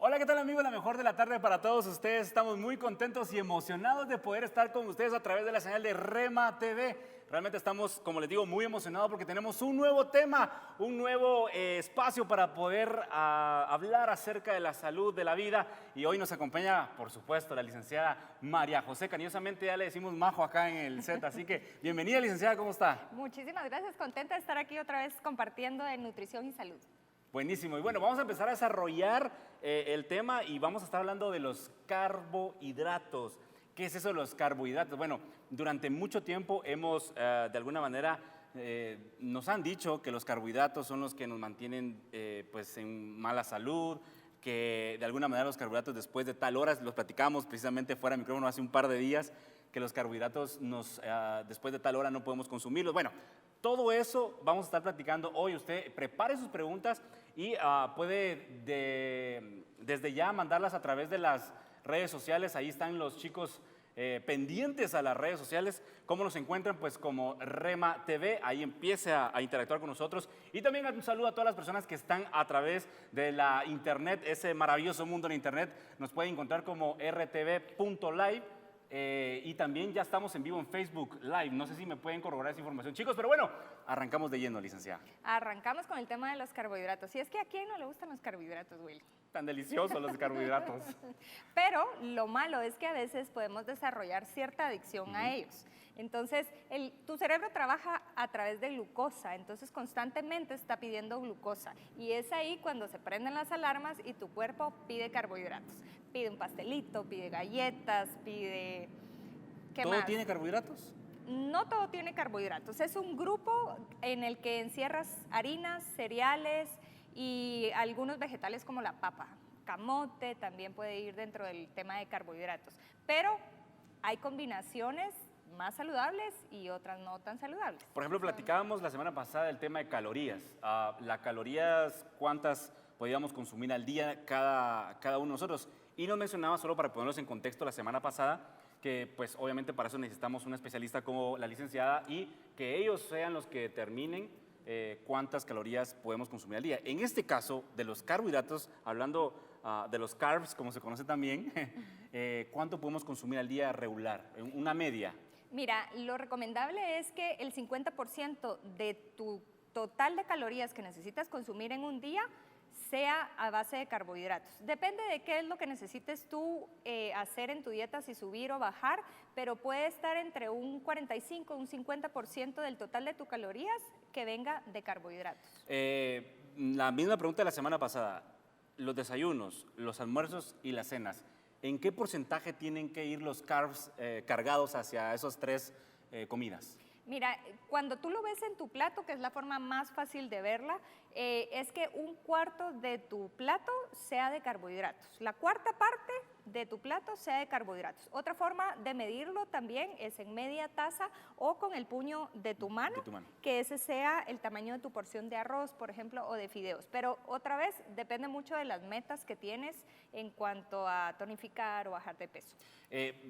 Hola, ¿qué tal amigos? La mejor de la tarde para todos ustedes. Estamos muy contentos y emocionados de poder estar con ustedes a través de la señal de Rema TV. Realmente estamos, como les digo, muy emocionados porque tenemos un nuevo tema, un nuevo espacio para poder hablar acerca de la salud, de la vida. Y hoy nos acompaña, por supuesto, la licenciada María José. Cariñosamente ya le decimos Majo acá en el set. Así que bienvenida, licenciada, ¿cómo está? Muchísimas gracias, contenta de estar aquí otra vez compartiendo de nutrición y salud. Buenísimo. Y bueno, vamos a empezar a desarrollar el tema y vamos a estar hablando de los carbohidratos. ¿Qué es eso de los carbohidratos? Bueno, durante mucho tiempo hemos, de alguna manera, nos han dicho que los carbohidratos son los que nos mantienen pues en mala salud, que de alguna manera los carbohidratos después de tal hora, los platicamos precisamente fuera de micrófono hace un par de días, que los carbohidratos después de tal hora no podemos consumirlos. Bueno, todo eso vamos a estar platicando hoy. Usted prepare sus preguntas y puede desde ya mandarlas a través de las redes sociales. Ahí están los chicos pendientes a las redes sociales. ¿Cómo nos encuentran? Pues como Rema TV. Ahí empiece a interactuar con nosotros. Y también un saludo a todas las personas que están a través de la internet, ese maravilloso mundo en internet. Nos pueden encontrar como rtv.live. Y también ya estamos en vivo en Facebook Live. No sé si me pueden corroborar esa información, chicos, pero bueno, arrancamos de lleno, licenciada. Arrancamos con el tema de los carbohidratos. Y es que a quién no le gustan los carbohidratos, Will. Tan deliciosos los carbohidratos. Pero lo malo es que a veces podemos desarrollar cierta adicción a ellos. Entonces, tu cerebro trabaja a través de glucosa, entonces constantemente está pidiendo glucosa. Y es ahí cuando se prenden las alarmas y tu cuerpo pide carbohidratos. Pide un pastelito, pide galletas, pide... ¿Qué más? ¿Todo tiene carbohidratos? No todo tiene carbohidratos. Es un grupo en el que encierras harinas, cereales y algunos vegetales como la papa. Camote también puede ir dentro del tema de carbohidratos. Pero hay combinaciones más saludables y otras no tan saludables. Por ejemplo, platicábamos la semana pasada del tema de calorías. Las calorías, ¿cuántas podíamos consumir al día cada uno de nosotros? Y nos mencionaba, solo para ponernos en contexto, la semana pasada, que pues obviamente para eso necesitamos un especialista como la licenciada y que ellos sean los que determinen cuántas calorías podemos consumir al día. En este caso, de los carbohidratos, hablando de los carbs, como se conoce también, ¿cuánto podemos consumir al día regular? Una media. Mira, lo recomendable es que el 50% de tu total de calorías que necesitas consumir en un día sea a base de carbohidratos. Depende de qué es lo que necesites tú hacer en tu dieta, si subir o bajar, pero puede estar entre un 45 y un 50% del total de tus calorías que venga de carbohidratos. La misma pregunta de la semana pasada, los desayunos, los almuerzos y las cenas, ¿en qué porcentaje tienen que ir los carbs cargados hacia esas tres comidas? Mira, cuando tú lo ves en tu plato, que es la forma más fácil de verla, es que un cuarto de tu plato sea de carbohidratos. La cuarta parte de tu plato sea de carbohidratos. Otra forma de medirlo también es en media taza o con el puño de tu mano, que ese sea el tamaño de tu porción de arroz, por ejemplo, o de fideos. Pero otra vez, depende mucho de las metas que tienes en cuanto a tonificar o bajar de peso.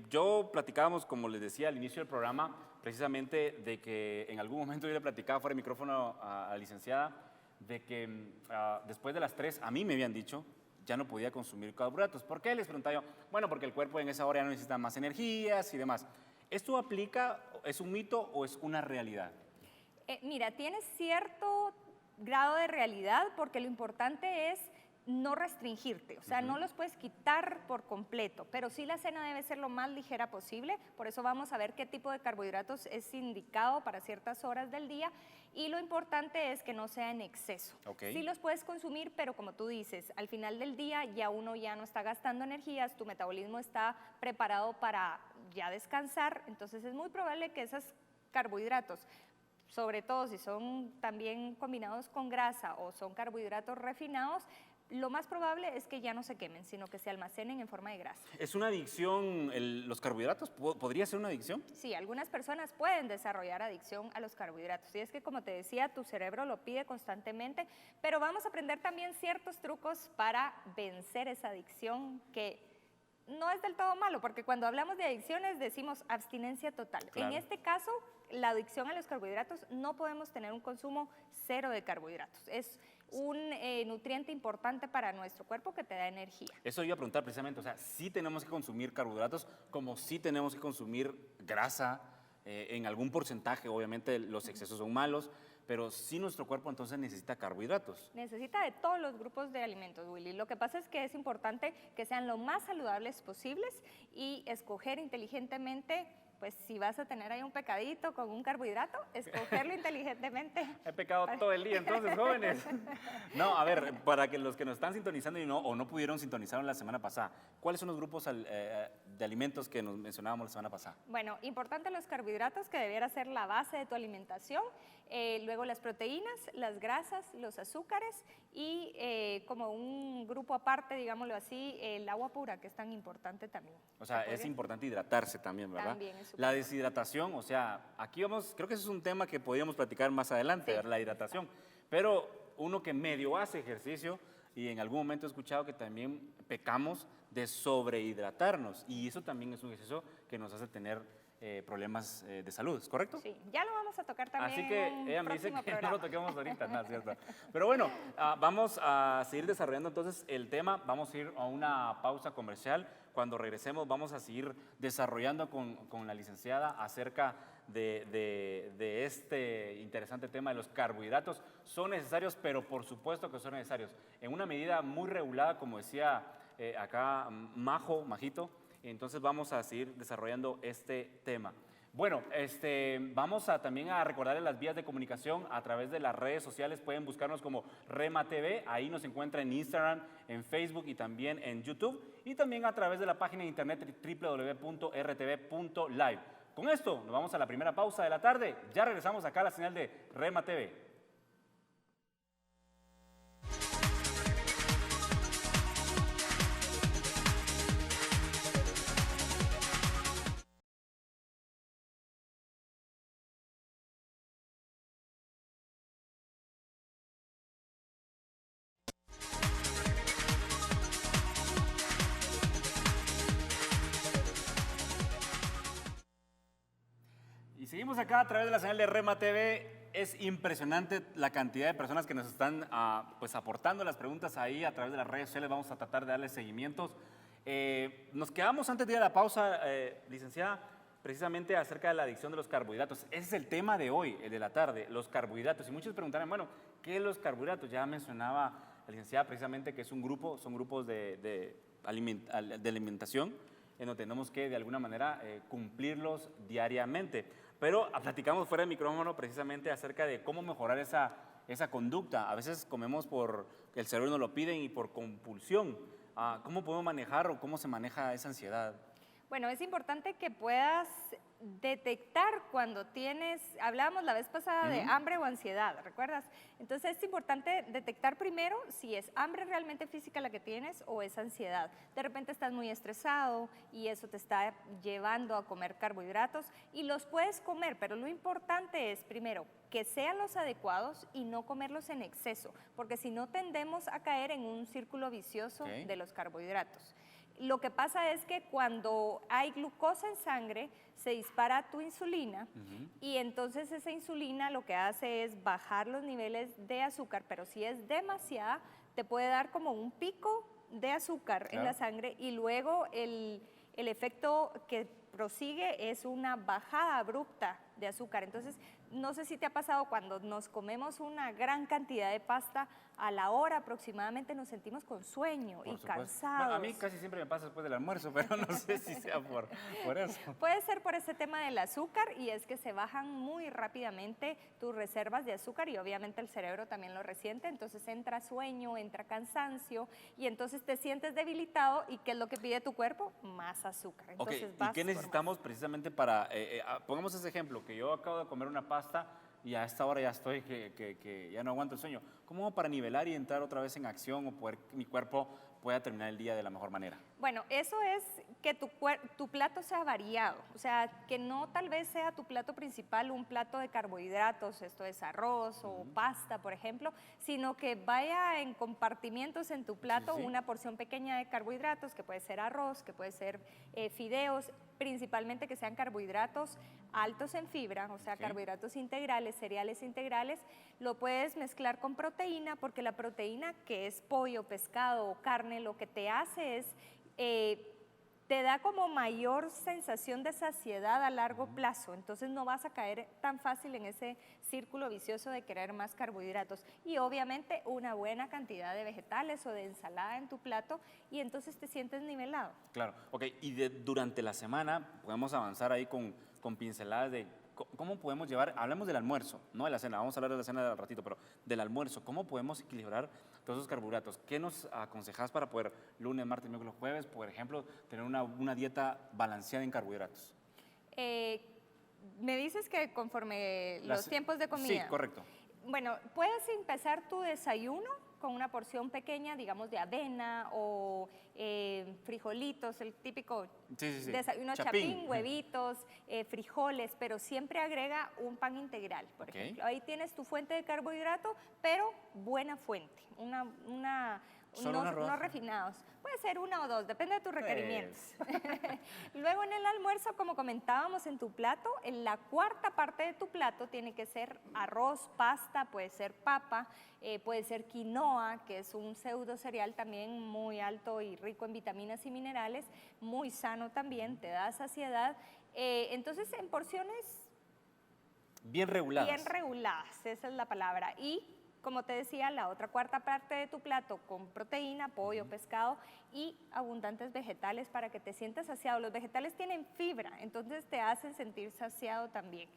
Yo platicábamos, como les decía al inicio del programa, precisamente de que en algún momento yo le platicaba fuera de micrófono a la licenciada, de que después de las 3 a mí me habían dicho ya no podía consumir carbohidratos. ¿Por qué? Les preguntaba yo. Bueno, porque el cuerpo en esa hora ya no necesita más energías y demás. ¿Esto aplica, es un mito o es una realidad? Mira, tiene cierto grado de realidad porque lo importante es no restringirte, o sea, no los puedes quitar por completo, pero sí la cena debe ser lo más ligera posible, por eso vamos a ver qué tipo de carbohidratos es indicado para ciertas horas del día y lo importante es que no sea en exceso. Sí los puedes consumir, pero como tú dices, al final del día ya uno ya no está gastando energías, tu metabolismo está preparado para ya descansar, entonces es muy probable que esos carbohidratos, sobre todo si son también combinados con grasa o son carbohidratos refinados, lo más probable es que ya no se quemen, sino que se almacenen en forma de grasa. ¿Es una adicción los carbohidratos? ¿Podría ser una adicción? Sí, algunas personas pueden desarrollar adicción a los carbohidratos. Y es que, como te decía, tu cerebro lo pide constantemente, pero vamos a aprender también ciertos trucos para vencer esa adicción que no es del todo malo, porque cuando hablamos de adicciones decimos abstinencia total. Claro. En este caso, la adicción a los carbohidratos, no podemos tener un consumo cero de carbohidratos. Es un nutriente importante para nuestro cuerpo que te da energía. Eso iba a preguntar precisamente, o sea, sí tenemos que consumir carbohidratos, como sí tenemos que consumir grasa en algún porcentaje, obviamente los excesos son malos, pero sí nuestro cuerpo entonces necesita carbohidratos. Necesita de todos los grupos de alimentos, Willy. Lo que pasa es que es importante que sean lo más saludables posibles y escoger inteligentemente. Pues si vas a tener ahí un pecadito con un carbohidrato, escogerlo inteligentemente. He pecado todo el día entonces, jóvenes. No, a ver, para que los que nos están sintonizando o no pudieron sintonizar la semana pasada, ¿cuáles son los grupos de alimentos que nos mencionábamos la semana pasada? Bueno, importante los carbohidratos, que debiera ser la base de tu alimentación. Luego las proteínas, las grasas, los azúcares y como un grupo aparte, digámoslo así, el agua pura, que es tan importante también. O sea, es importante hidratarse también, ¿verdad? También es la deshidratación, o sea, aquí vamos, creo que eso es un tema que podríamos platicar más adelante, Sí. ¿verdad? La hidratación. Pero uno que medio hace ejercicio, y en algún momento he escuchado que también pecamos de sobrehidratarnos, y eso también es un exceso que nos hace tener problemas de salud, ¿es correcto? Sí, ya lo vamos a tocar también. Así que en un ella me dice próximo que no programa. lo toquemos ahorita, no, es cierto. Pero bueno, vamos a seguir desarrollando entonces el tema. Vamos a ir a una pausa comercial. Cuando regresemos vamos a seguir desarrollando con la licenciada acerca de este interesante tema de los carbohidratos. Son necesarios, pero por supuesto que son necesarios. En una medida muy regulada, como decía acá Majito. Entonces vamos a seguir desarrollando este tema. Bueno, vamos también a recordarles las vías de comunicación a través de las redes sociales. Pueden buscarnos como Rema TV, ahí nos encuentra en Instagram, en Facebook y también en YouTube. Y también a través de la página de internet www.rtv.live. Con esto nos vamos a la primera pausa de la tarde. Ya regresamos acá a la señal de Rema TV. Y seguimos acá a través de la señal de Rema TV. Es impresionante la cantidad de personas que nos están pues aportando las preguntas ahí a través de las redes sociales. Vamos a tratar de darles seguimientos. Nos quedamos antes de ir a la pausa, licenciada, precisamente acerca de la adicción de los carbohidratos. Ese es el tema de hoy, el de la tarde, los carbohidratos. Y muchos preguntarán, bueno, ¿qué es los carbohidratos? Ya mencionaba la licenciada precisamente que es un grupo, son grupos de alimentación en donde tenemos que de alguna manera cumplirlos diariamente. Pero platicamos fuera de micrófono precisamente acerca de cómo mejorar esa conducta. A veces comemos por el cerebro nos lo piden y por compulsión. ¿Cómo podemos manejar o cómo se maneja esa ansiedad? Bueno, es importante que puedas detectar cuando tienes, hablábamos la vez pasada de hambre o ansiedad, ¿recuerdas? Entonces es importante detectar primero si es hambre realmente física la que tienes o es ansiedad. De repente estás muy estresado y eso te está llevando a comer carbohidratos y los puedes comer, pero lo importante es primero que sean los adecuados y no comerlos en exceso, porque si no tendemos a caer en un círculo vicioso de los carbohidratos. Lo que pasa es que cuando hay glucosa en sangre, se dispara tu insulina y entonces esa insulina lo que hace es bajar los niveles de azúcar, pero si es demasiada, te puede dar como un pico de azúcar en la sangre y luego el efecto que prosigue es una bajada abrupta de azúcar. Entonces, no sé si te ha pasado cuando nos comemos una gran cantidad de pasta, a la hora aproximadamente nos sentimos con sueño y cansados. Bueno, a mí casi siempre me pasa después del almuerzo, pero no sé si sea por eso. Puede ser por ese tema del azúcar y es que se bajan muy rápidamente tus reservas de azúcar y obviamente el cerebro también lo resiente, entonces entra sueño, entra cansancio y entonces te sientes debilitado y ¿qué es lo que pide tu cuerpo? Más azúcar. Entonces, ¿y qué necesitamos precisamente para, pongamos ese ejemplo, que yo acabo de comer una pasta y a esta hora ya estoy que ya no aguanto el sueño? ¿Cómo hago para nivelar y entrar otra vez en acción o poder mi cuerpo pueda terminar el día de la mejor manera? Bueno, eso es que tu plato sea variado, o sea, que no tal vez sea tu plato principal un plato de carbohidratos, esto es arroz o pasta, por ejemplo, sino que vaya en compartimientos en tu plato Sí, sí. una porción pequeña de carbohidratos, que puede ser arroz, que puede ser fideos, principalmente que sean carbohidratos altos en fibra, o sea, Ok. carbohidratos integrales, cereales integrales. Lo puedes mezclar con proteína, porque la proteína, que es pollo, pescado o carne, lo que te hace es te da como mayor sensación de saciedad a largo plazo, entonces no vas a caer tan fácil en ese círculo vicioso de querer más carbohidratos. Y obviamente una buena cantidad de vegetales o de ensalada en tu plato, y entonces te sientes nivelado. Claro, ok, y durante la semana podemos avanzar ahí con pinceladas de cómo podemos llevar, hablamos del almuerzo, no de la cena, vamos a hablar de la cena al ratito, pero del almuerzo, ¿cómo podemos equilibrar todos esos carbohidratos? ¿Qué nos aconsejas para poder lunes, martes, miércoles, jueves, por ejemplo, tener una dieta balanceada en carbohidratos? Me dices que conforme los tiempos de comida. Sí, correcto. Bueno, puedes empezar tu desayuno con una porción pequeña, digamos, de avena o frijolitos, el típico Sí. desayuno chapín, huevitos, frijoles, pero siempre agrega un pan integral, por Ok. ejemplo. Ahí tienes tu fuente de carbohidrato, pero buena fuente, Solo una no rodaja. refinados. Puede ser una o dos, depende de tus requerimientos. Luego en el almuerzo, como comentábamos en tu plato, en la cuarta parte de tu plato tiene que ser arroz, pasta, puede ser papa, puede ser quinoa, que es un pseudo cereal también muy alto y rico en vitaminas y minerales, muy sano también, te da saciedad. Entonces en porciones Bien reguladas. bien reguladas, esa es la palabra. Y como te decía, la otra cuarta parte de tu plato con proteína, pollo, pescado y abundantes vegetales para que te sientas saciado. Los vegetales tienen fibra, entonces te hacen sentir saciado también.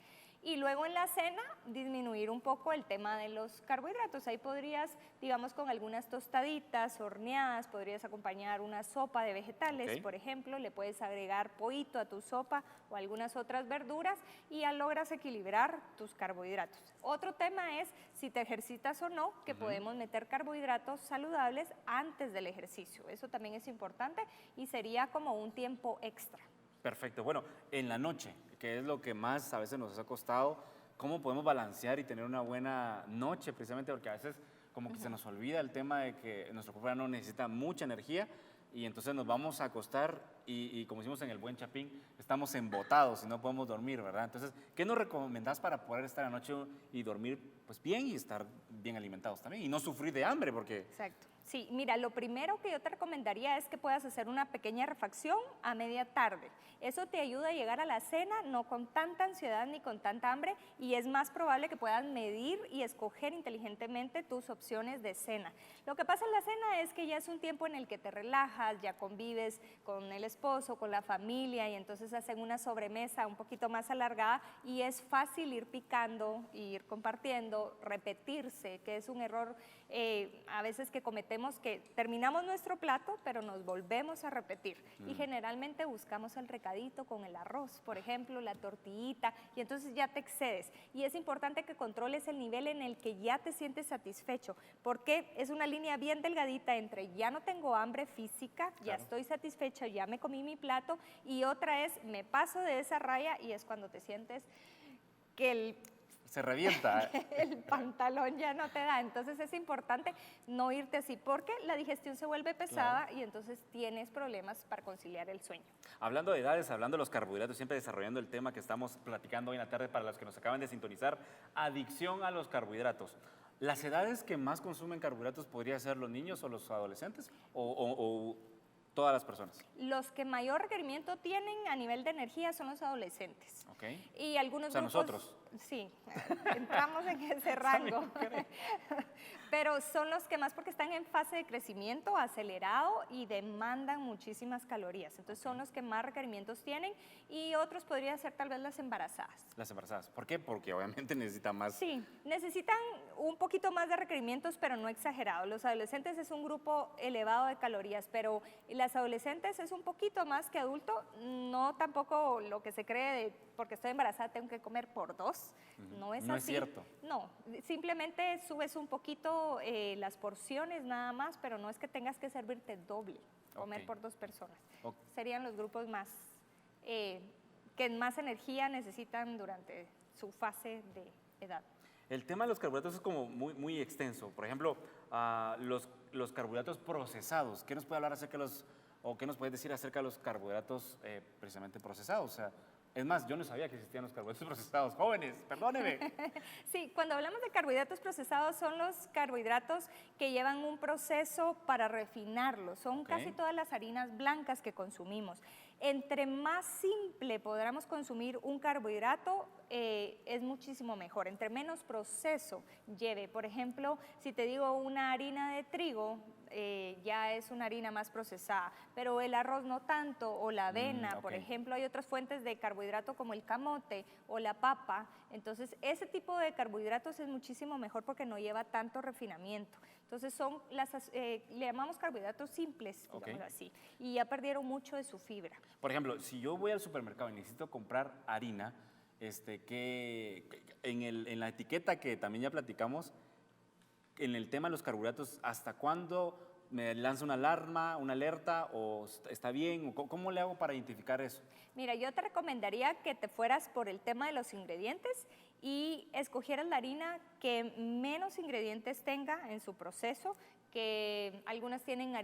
Y luego en la cena disminuir un poco el tema de los carbohidratos. Ahí podrías, digamos, con algunas tostaditas horneadas, podrías acompañar una sopa de vegetales, Ok. por ejemplo, le puedes agregar pollito a tu sopa o algunas otras verduras y ya logras equilibrar tus carbohidratos. Otro tema es si te ejercitas o no, que podemos meter carbohidratos saludables antes del ejercicio. Eso también es importante y sería como un tiempo extra. Perfecto. Bueno, en la noche, que es lo que más a veces nos ha costado, ¿cómo podemos balancear y tener una buena noche? Precisamente porque a veces como que se nos olvida el tema de que nuestro cuerpo ya no necesita mucha energía y entonces nos vamos a acostar y como decimos en el buen chapín, estamos embotados y no podemos dormir, ¿verdad? Entonces, ¿qué nos recomendás para poder estar la noche y dormir pues bien y estar bien alimentados también y no sufrir de hambre? Porque Exacto. Sí, mira, lo primero que yo te recomendaría es que puedas hacer una pequeña refacción a media tarde. Eso te ayuda a llegar a la cena no con tanta ansiedad ni con tanta hambre y es más probable que puedas medir y escoger inteligentemente tus opciones de cena. Lo que pasa en la cena es que ya es un tiempo en el que te relajas, ya convives con el esposo, con la familia y entonces hacen una sobremesa un poquito más alargada y es fácil ir picando, ir compartiendo, repetirse, que es un error a veces que cometemos, que terminamos nuestro plato, pero nos volvemos a repetir. Y generalmente buscamos el recadito con el arroz, por ejemplo, la tortillita, y entonces ya te excedes. Y es importante que controles el nivel en el que ya te sientes satisfecho, porque es una línea bien delgadita entre ya no tengo hambre física, ya Claro. estoy satisfecha, ya me comí mi plato, y otra es me paso de esa raya y es cuando te sientes que se revienta. el pantalón ya no te da. Entonces es importante no irte así porque la digestión se vuelve pesada y entonces tienes problemas para conciliar el sueño. Hablando de edades, hablando de los carbohidratos, siempre desarrollando el tema que estamos platicando hoy en la tarde para los que nos acaban de sintonizar, adicción a los carbohidratos. ¿Las edades que más consumen carbohidratos podría ser los niños o los adolescentes o todas las personas? Los que mayor requerimiento tienen a nivel de energía son los adolescentes. Ok. Y algunos O sea, grupos, nosotros. sí, entramos en ese rango. Pero son los que más porque están en fase de crecimiento acelerado y demandan muchísimas calorías. Entonces son los que más requerimientos tienen y otros podrían ser tal vez las embarazadas. Las embarazadas. ¿Por qué? Porque obviamente necesitan más. Sí, necesitan un poquito más de requerimientos, pero no exagerados. Los adolescentes es un grupo elevado de calorías, pero las Las adolescentes es un poquito más que adulto, no tampoco lo que se cree de porque estoy embarazada tengo que comer por 2, no es No así. es cierto. No, simplemente subes un poquito las porciones nada más, pero no es que tengas que servirte doble, comer Ok. por 2 personas. Ok. Serían los grupos más, que más energía necesitan durante su fase de edad. El tema de los carbohidratos es como muy extenso. Por ejemplo, los carbohidratos procesados. ¿Qué nos puede hablar acerca de o qué nos puedes decir acerca de los carbohidratos precisamente procesados? O sea, es más, yo no sabía que existían los carbohidratos procesados. Jóvenes, perdóneme. Sí, cuando hablamos de carbohidratos procesados son los carbohidratos que llevan un proceso para refinarlos. Son Ok. casi todas las harinas blancas que consumimos. Entre más simple podamos consumir un carbohidrato, es muchísimo mejor. Entre menos proceso lleve. Por ejemplo, si te digo una harina de trigo, ya es una harina más procesada, pero el arroz no tanto, o la avena, ok. por ejemplo, hay otras fuentes de carbohidrato como el camote o la papa. Entonces, ese tipo de carbohidratos es muchísimo mejor porque no lleva tanto refinamiento. Entonces, son le llamamos carbohidratos simples, Ok. digámoslo así, y ya perdieron mucho de su fibra. Por ejemplo, si yo voy al supermercado y necesito comprar harina, en la etiqueta que también ya platicamos, en el tema de los carbohidratos, ¿hasta cuándo me lanza una alarma, una alerta o está bien? ¿Cómo le hago para identificar eso? Mira, yo te recomendaría que te fueras por el tema de los ingredientes y escogieras la harina que menos ingredientes tenga en su proceso, que algunas tienen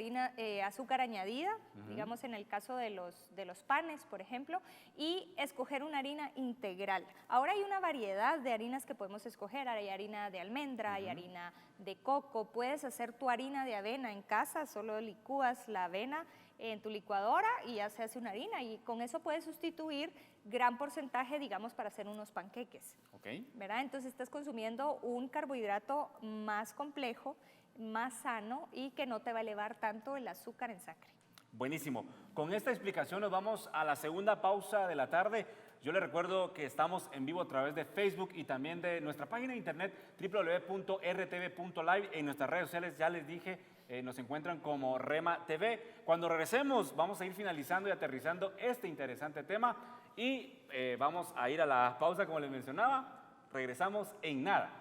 azúcar añadida, digamos en el caso de los panes, por ejemplo, y escoger una harina integral. Ahora hay una variedad de harinas que podemos escoger, hay harina de almendra, hay harina de coco, puedes hacer tu harina de avena en casa, solo licúas la avena en tu licuadora y ya se hace una harina y con eso puedes sustituir gran porcentaje, digamos, para hacer unos panqueques, ¿Ok? ¿verdad? Entonces estás consumiendo un carbohidrato más complejo, más sano y que no te va a elevar tanto el azúcar en sangre. Buenísimo. Con esta explicación nos vamos a la segunda pausa de la tarde. Yo les recuerdo que estamos en vivo a través de Facebook y también de nuestra página de internet www.rtv.live. En nuestras redes sociales ya les dije, nos encuentran como Rema TV. Cuando regresemos vamos a ir finalizando y aterrizando este interesante tema y vamos a ir a la pausa como les mencionaba. Regresamos en nada.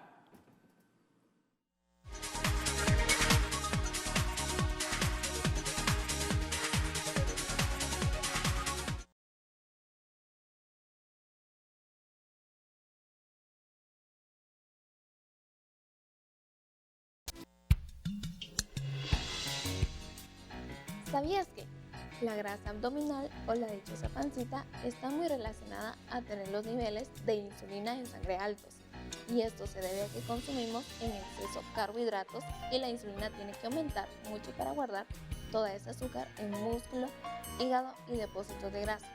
¿Sabías que la grasa abdominal o la dichosa pancita está muy relacionada a tener los niveles de insulina en sangre altos? Y esto se debe a que consumimos en exceso carbohidratos y la insulina tiene que aumentar mucho para guardar toda ese azúcar en músculo, hígado y depósitos de grasa.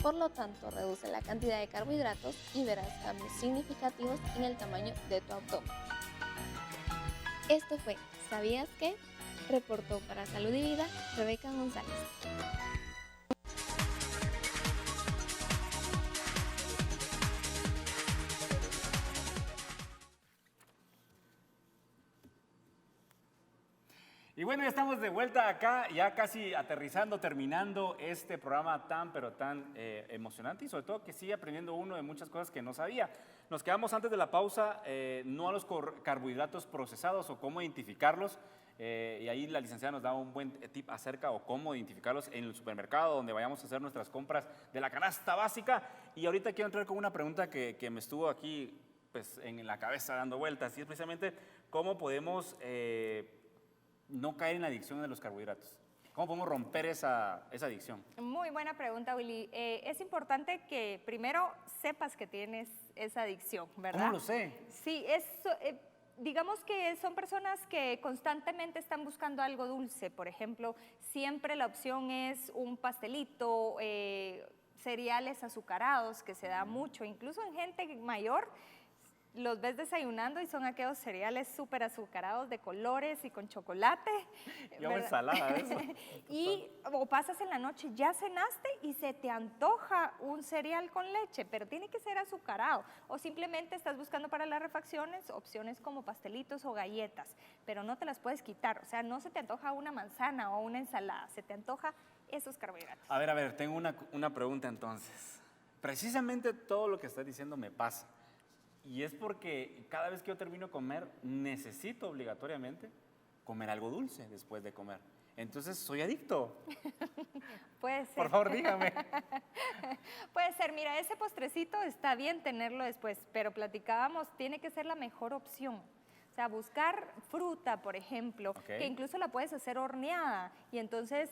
Por lo tanto, reduce la cantidad de carbohidratos y verás cambios significativos en el tamaño de tu abdomen. Esto fue ¿Sabías qué? Reportó para Salud y Vida Rebeca González. Y bueno, ya estamos de vuelta acá, ya casi aterrizando, terminando este programa tan, pero tan emocionante y sobre todo que sigue aprendiendo uno de muchas cosas que no sabía. Nos quedamos antes de la pausa, no a los carbohidratos procesados o cómo identificarlos. Y ahí la licenciada nos da un buen tip acerca o cómo identificarlos en el supermercado donde vayamos a hacer nuestras compras de la canasta básica. Y ahorita quiero entrar con una pregunta que me estuvo aquí pues, en la cabeza dando vueltas y es precisamente cómo podemos no caer en la adicción de los carbohidratos. ¿Cómo podemos romper esa adicción? Muy buena pregunta, Willy. Es importante que primero sepas que tienes esa adicción, ¿verdad? ¿Cómo lo sé? Sí, digamos que son personas que constantemente están buscando algo dulce. Por ejemplo, siempre la opción es un pastelito, cereales azucarados, que se da mucho, incluso en gente mayor. los ves desayunando y son aquellos cereales súper azucarados de colores y con chocolate. Y una ensalada eso. O pasas en la noche, ya cenaste y se te antoja un cereal con leche, pero tiene que ser azucarado. O simplemente estás buscando para las refacciones opciones como pastelitos o galletas, pero no te las puedes quitar. O sea, no se te antoja una manzana o una ensalada, se te antoja esos carbohidratos. A ver, tengo una pregunta entonces. Precisamente todo lo que estás diciendo me pasa. Y es porque cada vez que yo termino de comer, necesito obligatoriamente comer algo dulce después de comer. Entonces, soy adicto. Puede ser. Por favor, dígame. Puede ser, mira, ese postrecito está bien tenerlo después, pero platicábamos, tiene que ser la mejor opción. O sea, buscar fruta, por ejemplo, que incluso la puedes hacer horneada y entonces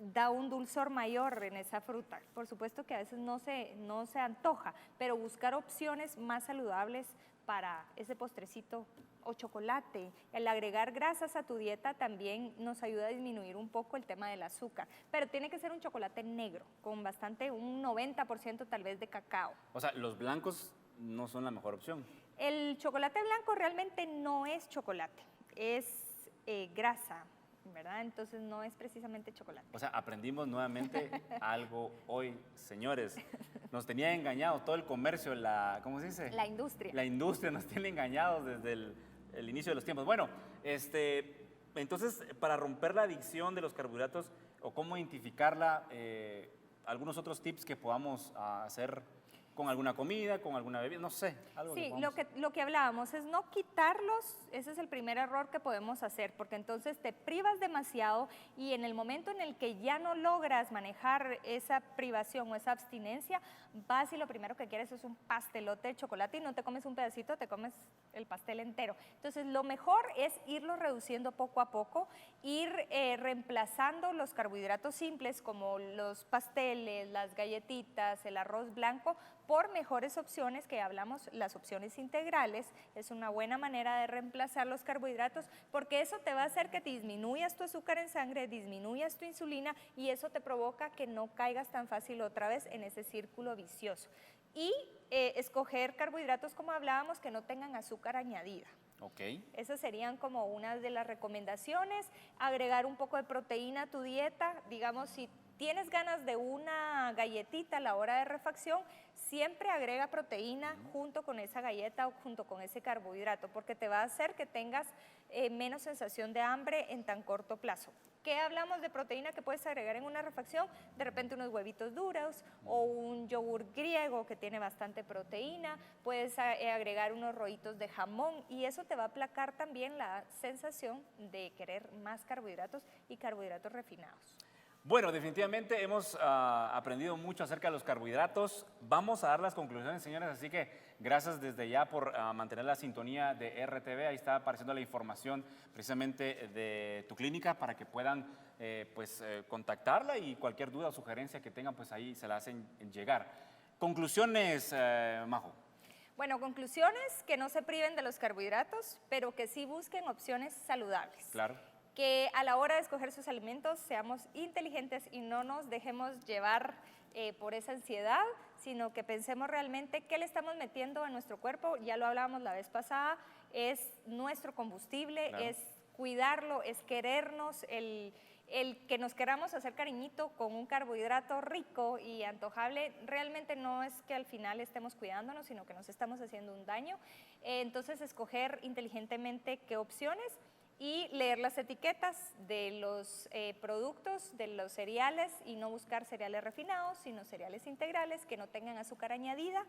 da un dulzor mayor en esa fruta. Por supuesto que a veces no se antoja, pero buscar opciones más saludables para ese postrecito o chocolate. El agregar grasas a tu dieta también nos ayuda a disminuir un poco el tema del azúcar, pero tiene que ser un chocolate negro, con bastante, un 90% tal vez de cacao. O sea, los blancos no son la mejor opción. El chocolate blanco realmente no es chocolate, es grasa, ¿verdad? Entonces no es precisamente chocolate. O sea, aprendimos nuevamente algo hoy, señores. Nos tenía engañado todo el comercio, ¿cómo se dice? La industria. La industria nos tiene engañados desde el inicio de los tiempos. Bueno, entonces, para romper la adicción de los carbohidratos o cómo identificarla, algunos otros tips que podamos hacer con alguna comida, con alguna bebida, no sé. Algo sí, lo que hablábamos es no quitarlos, ese es el primer error que podemos hacer, porque entonces te privas demasiado y en el momento en el que ya no logras manejar esa privación o esa abstinencia, vas y lo primero que quieres es un pastelote de chocolate y no te comes un pedacito, te comes el pastel entero. Entonces, lo mejor es irlo reduciendo poco a poco, ir reemplazando los carbohidratos simples como los pasteles, las galletitas, el arroz blanco, por mejores opciones que hablamos, las opciones integrales. Es una buena manera de reemplazar los carbohidratos porque eso te va a hacer que disminuyas tu azúcar en sangre, disminuyas tu insulina y eso te provoca que no caigas tan fácil otra vez en ese círculo vicioso. Y escoger carbohidratos, como hablábamos, que no tengan azúcar añadida. Esas serían como una de las recomendaciones. Agregar un poco de proteína a tu dieta, digamos, si tienes ganas de una galletita a la hora de refacción, siempre agrega proteína junto con esa galleta o junto con ese carbohidrato, porque te va a hacer que tengas menos sensación de hambre en tan corto plazo. ¿Qué hablamos de proteína que puedes agregar en una refacción? De repente unos huevitos duros o un yogur griego que tiene bastante proteína, puedes agregar unos rollitos de jamón y eso te va a aplacar también la sensación de querer más carbohidratos y carbohidratos refinados. Bueno, definitivamente hemos aprendido mucho acerca de los carbohidratos. Vamos a dar las conclusiones, señores, así que gracias desde ya por mantener la sintonía de RTV. Ahí está apareciendo la información precisamente de tu clínica para que puedan contactarla y cualquier duda o sugerencia que tengan, pues ahí se la hacen llegar. Conclusiones, Majo. Bueno, conclusiones, que no se priven de los carbohidratos, pero que sí busquen opciones saludables. Claro. Que a la hora de escoger sus alimentos seamos inteligentes y no nos dejemos llevar por esa ansiedad, sino que pensemos realmente qué le estamos metiendo a nuestro cuerpo. Ya lo hablábamos la vez pasada, es nuestro combustible, claro. Es cuidarlo, es querernos, el que nos queramos hacer cariñito con un carbohidrato rico y antojable, realmente no es que al final estemos cuidándonos, sino que nos estamos haciendo un daño. Entonces, escoger inteligentemente qué opciones y leer las etiquetas de los productos, de los cereales y no buscar cereales refinados, sino cereales integrales que no tengan azúcar añadida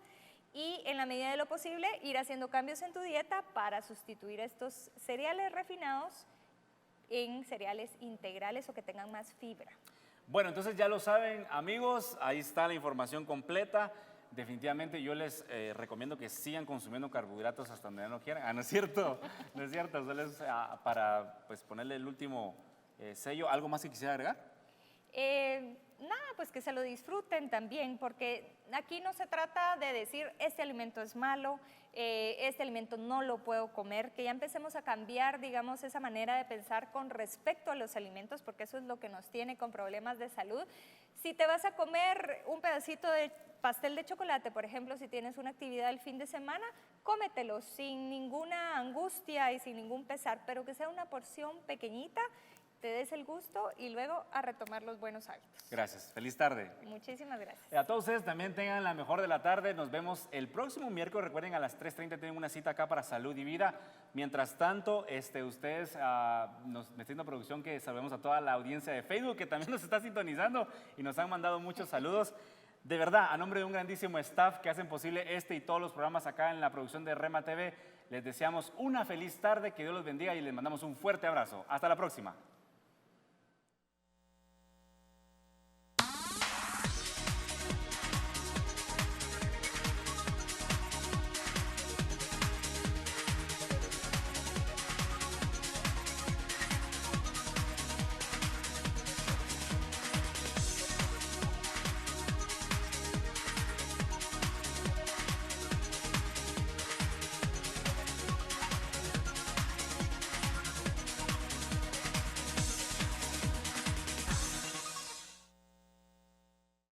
y en la medida de lo posible ir haciendo cambios en tu dieta para sustituir estos cereales refinados en cereales integrales o que tengan más fibra. Bueno, entonces ya lo saben, amigos, ahí está la información completa. Definitivamente yo les recomiendo que sigan consumiendo carbohidratos hasta donde ya no quieran. No es cierto, no es cierto, solo es para ponerle el último sello. ¿Algo más que quisiera agregar? Nada, pues que se lo disfruten también, porque aquí no se trata de decir este alimento es malo, este alimento no lo puedo comer, que ya empecemos a cambiar, digamos, esa manera de pensar con respecto a los alimentos, porque eso es lo que nos tiene con problemas de salud. Si te vas a comer un pedacito de pastel de chocolate, por ejemplo, si tienes una actividad el fin de semana, cómetelo sin ninguna angustia y sin ningún pesar, pero que sea una porción pequeñita, te des el gusto y luego a retomar los buenos hábitos. Gracias. Feliz tarde. Muchísimas gracias. A todos ustedes también tengan la mejor de la tarde. Nos vemos el próximo miércoles. Recuerden, a las 3:30 tienen una cita acá para Salud y Vida. Mientras tanto, ustedes, nos metiendo producción, que saludemos a toda la audiencia de Facebook que también nos está sintonizando y nos han mandado muchos saludos. De verdad, a nombre de un grandísimo staff que hacen posible este y todos los programas acá en la producción de Rema TV, les deseamos una feliz tarde, que Dios los bendiga y les mandamos un fuerte abrazo. Hasta la próxima.